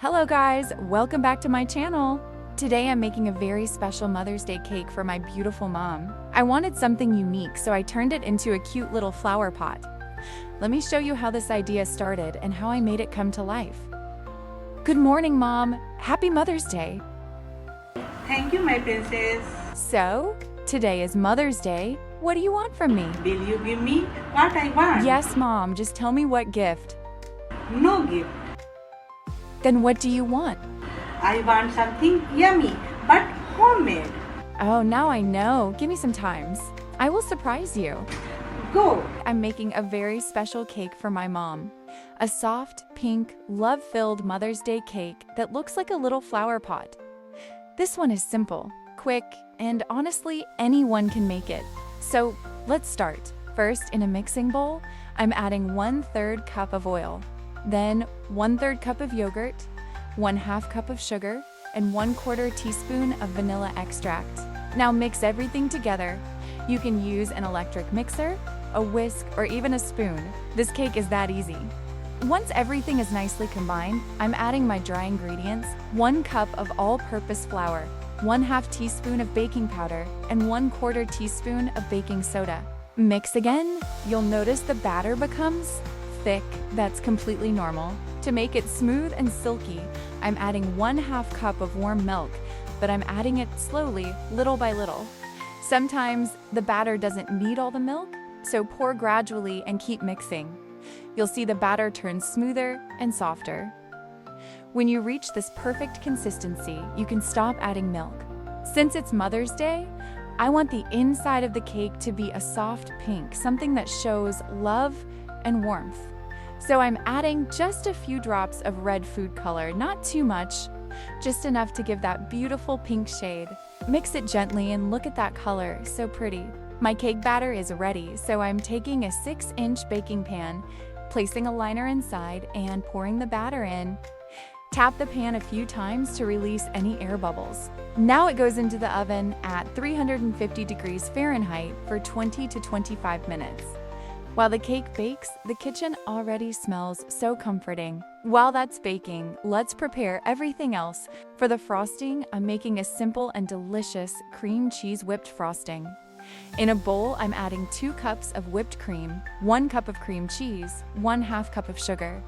Hello guys, welcome back to my channel. Today I'm making a very special Mother's Day cake for my beautiful mom. I wanted something unique, so I turned it into a cute little flower pot. Let me show you how this idea started and how I made it come to life. Good morning, Mom. Happy Mother's Day. Thank you, my princess. So, today is Mother's Day. What do you want from me? Will you give me what I want? Yes, Mom, just tell me what gift. No gift. Then what do you want? I want something yummy, but homemade. Oh, now I know. Give me some times. I will surprise you. Go. I'm making a very special cake for my mom. A soft, pink, love-filled Mother's Day cake that looks like a little flower pot. This one is simple, quick, and honestly, anyone can make it. So let's start. First, in a mixing bowl, I'm adding 1/3 cup of oil. Then 1/3 cup of yogurt, 1/2 cup of sugar, and 1/4 teaspoon of vanilla extract. Now mix everything together. You can use an electric mixer, a whisk, or even a spoon. This cake is that easy. Once everything is nicely combined, I'm adding my dry ingredients, 1 cup of all-purpose flour, 1/2 teaspoon of baking powder, and 1/4 teaspoon of baking soda. Mix again. You'll notice the batter becomes thick. That's completely normal. To make it smooth and silky, I'm adding 1/2 cup of warm milk, but I'm adding it slowly, little by little. Sometimes the batter doesn't need all the milk, so pour gradually and keep mixing. You'll see the batter turn smoother and softer. When you reach this perfect consistency, you can stop adding milk. Since it's Mother's Day, I want the inside of the cake to be a soft pink, something that shows love and warmth. So I'm adding just a few drops of red food color, not too much, just enough to give that beautiful pink shade. Mix it gently and look at that color, so pretty. My cake batter is ready, so I'm taking a 6-inch baking pan, placing a liner inside and pouring the batter in. Tap the pan a few times to release any air bubbles. Now it goes into the oven at 350 degrees Fahrenheit for 20 to 25 minutes. While the cake bakes, the kitchen already smells so comforting. While that's baking, let's prepare everything else. For the frosting, I'm making a simple and delicious cream cheese whipped frosting. In a bowl, I'm adding 2 cups of whipped cream, 1 cup of cream cheese, 1/2 cup of sugar,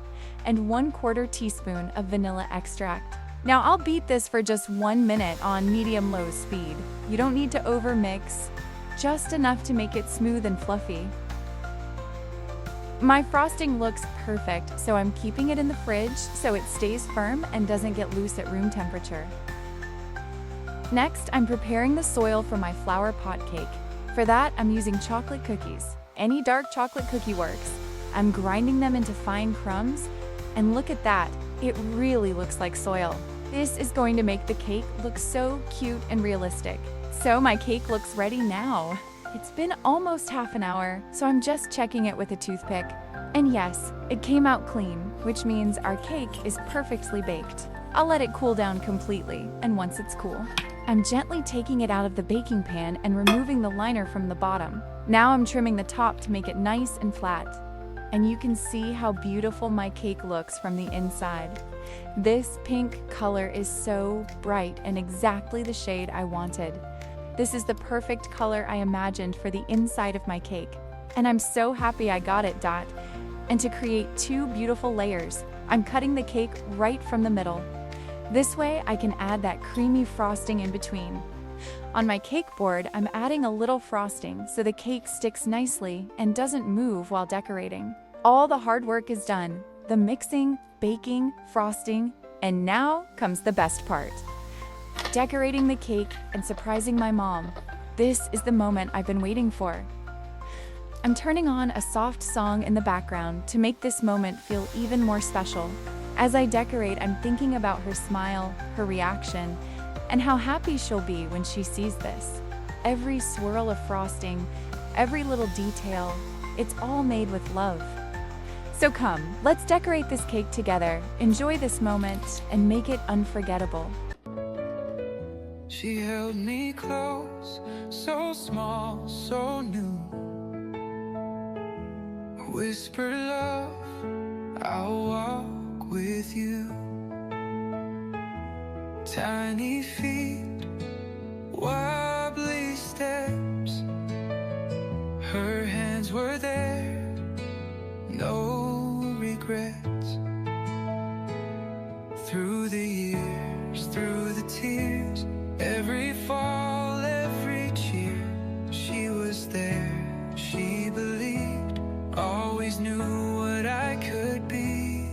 and 1/4 teaspoon of vanilla extract. Now I'll beat this for just 1 minute on medium-low speed. You don't need to overmix, just enough to make it smooth and fluffy. My frosting looks perfect, so I'm keeping it in the fridge so it stays firm and doesn't get loose at room temperature. Next, I'm preparing the soil for my flower pot cake. For that, I'm using chocolate cookies. Any dark chocolate cookie works. I'm grinding them into fine crumbs, and look at that, it really looks like soil. This is going to make the cake look so cute and realistic. So my cake looks ready now. It's been almost half an hour, so I'm just checking it with a toothpick. And yes, it came out clean, which means our cake is perfectly baked. I'll let it cool down completely, and once it's cool, I'm gently taking it out of the baking pan and removing the liner from the bottom. Now I'm trimming the top to make it nice and flat. And you can see how beautiful my cake looks from the inside. This pink color is so bright and exactly the shade I wanted. This is the perfect color I imagined for the inside of my cake. And I'm so happy I got it, Dot. And to create 2 beautiful layers, I'm cutting the cake right from the middle. This way I can add that creamy frosting in between. On my cake board, I'm adding a little frosting so the cake sticks nicely and doesn't move while decorating. All the hard work is done, the mixing, baking, frosting, and now comes the best part. Decorating the cake and surprising my mom. This is the moment I've been waiting for. I'm turning on a soft song in the background to make this moment feel even more special. As I decorate, I'm thinking about her smile, her reaction, and how happy she'll be when she sees this. Every swirl of frosting, every little detail, it's all made with love. So come, let's decorate this cake together, enjoy this moment, and make it unforgettable. She held me close, so small, so new. Whispered love, I'll walk with you. Tiny feet, wobbly steps. Her hands were there, no regrets. Through the years, through the tears, every fall, every cheer, she was there, she believed, always knew what I could be.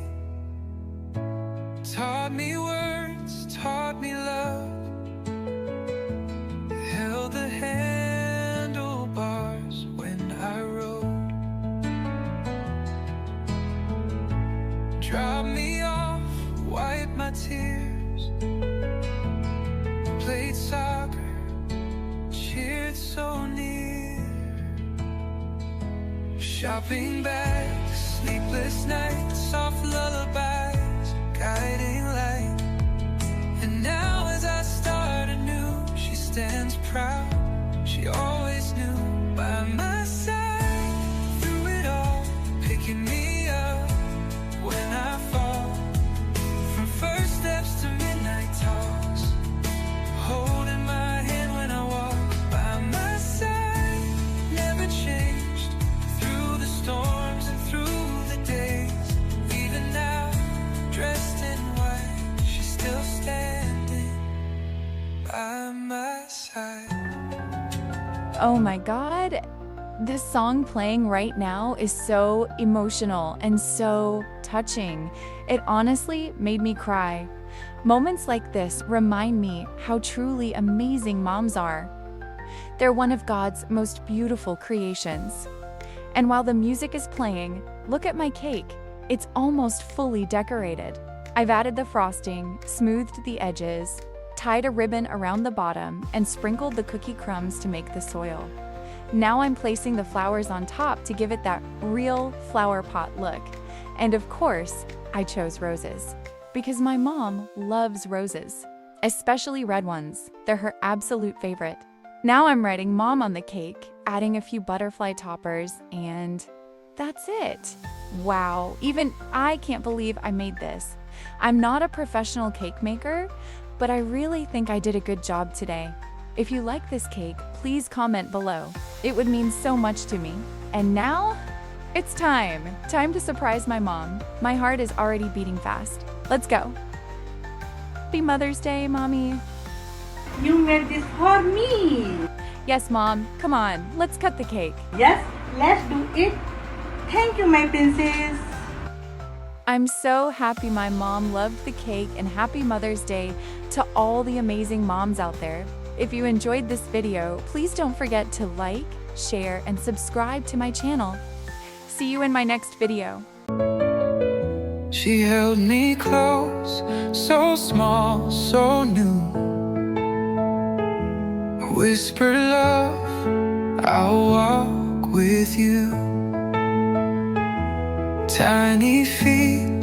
Taught me words, taught me love, held the handlebars when I rode, dropped me off, wiped my tears, played soccer, cheered so near. Shopping bags, sleepless nights, soft lullabies, guiding light. And now as I start anew, she stands proud, she always knew, by my side through it all, picking me up when I fall. From first steps to midnight talks, holding my hand when I walk. By my side, never changed, through the storms and through the days. Even now, dressed in white, she's still standing by my side. Oh my God, this song playing right now is so emotional and so touching. It honestly made me cry. Moments like this remind me how truly amazing moms are. They're one of God's most beautiful creations. And while the music is playing, look at my cake. It's almost fully decorated. I've added the frosting, smoothed the edges, tied a ribbon around the bottom, and sprinkled the cookie crumbs to make the soil. Now I'm placing the flowers on top to give it that real flower pot look. And of course, I chose roses, because my mom loves roses, especially red ones. They're her absolute favorite. Now I'm writing Mom on the cake, adding a few butterfly toppers, and that's it. Wow, even I can't believe I made this. I'm not a professional cake maker, but I really think I did a good job today. If you like this cake, please comment below. It would mean so much to me. And now, it's time to surprise my mom. My heart is already beating fast. Let's go. Happy Mother's Day, Mommy. You made this for me. Yes, Mom, come on, let's cut the cake. Yes, let's do it. Thank you, my princess. I'm so happy my mom loved the cake, and happy Mother's Day to all the amazing moms out there. If you enjoyed this video, please don't forget to like, share, and subscribe to my channel. See you in my next video. She held me close, so small, so new. Whispered love, I'll walk with you. Tiny feet,